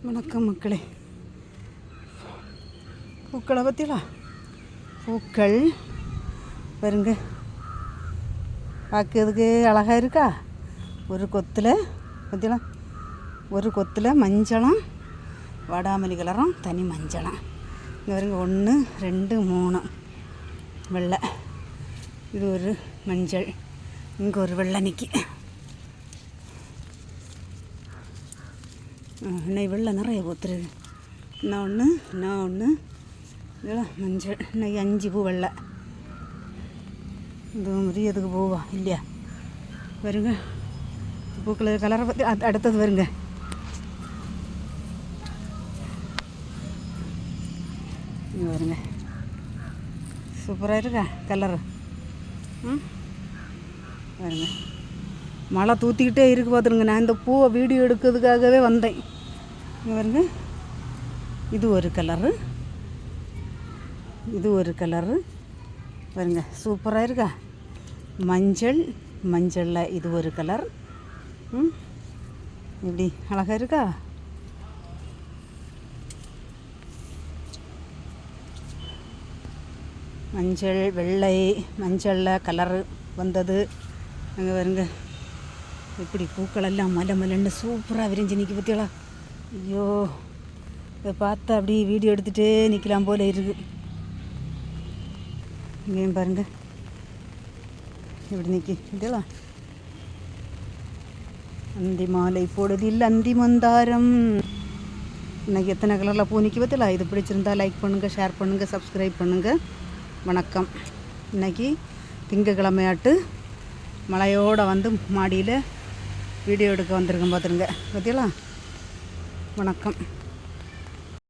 வணக்கம் மக்களே. பூக்களை பற்றிலா பூக்கள் பாருங்க, பார்க்கறதுக்கு அழகாக இருக்கா. ஒரு கொத்தில் பற்றிலாம் ஒரு கொத்தில் மஞ்சளும் வாடாமல்லி கலரும் தனி மஞ்சளும். இங்கே பாருங்க, 1 2 3 வெள்ளை. இது ஒரு மஞ்சள், இங்கே ஒரு வெள்ளை நிற்கி. இன்னைக்கு வெள்ளை நிறைய பூத்துருக்கு. இன்னும் ஒன்று இதெல்லாம் மஞ்சள். இன்னைக்கு 5 பூ வெள்ளை. இது மதியத்துக்கு பூவா இல்லையா? வருங்க, பூக்களை கலரை பற்றி அடுத்தது வருங்க. இங்கே வருங்க, சூப்பராக இருக்கா கலரு. பாருங்க, மழை தூத்திக்கிட்டே இருக்கு பார்த்துருங்க. நான் இந்த பூவை வீடியோ எடுக்கிறதுக்காகவே வந்தேன். இங்கே பாருங்க, இது ஒரு கலரு, இது ஒரு கலரு. பாருங்க, சூப்பராக இருக்கா. மஞ்சளில் இது ஒரு கலர். இப்படி அழகாக இருக்கா. மஞ்சள் வெள்ளை மஞ்சளில் கலரு வந்தது. அங்கே பாருங்க, இப்படி பூக்களெல்லாம் மலன்னு சூப்பராக விரிஞ்சு நிற்க பற்றியலா. ஐயோ, இதை பார்த்தா அப்படி வீடியோ எடுத்துகிட்டே நிற்கலாம் போல இருக்குது. இங்கேயும் பாருங்கள், இப்படி நிற்கி பற்றியலா. அந்தி மாலை போடுதில் அந்தி மந்தாரம். இன்றைக்கி எத்தனை கலரில் பூ நிற்க பற்றியலா. இது பிடிச்சிருந்தா லைக் பண்ணுங்கள், ஷேர் பண்ணுங்கள், சப்ஸ்கிரைப் பண்ணுங்கள். வணக்கம். இன்றைக்கி திங்கக்கிழமையாட்டு மழையோடு வந்து மாடியில் வீடியோ எடுக்க வந்திருக்கேன் பார்த்துருங்க. பற்றியலா. வணக்கம்.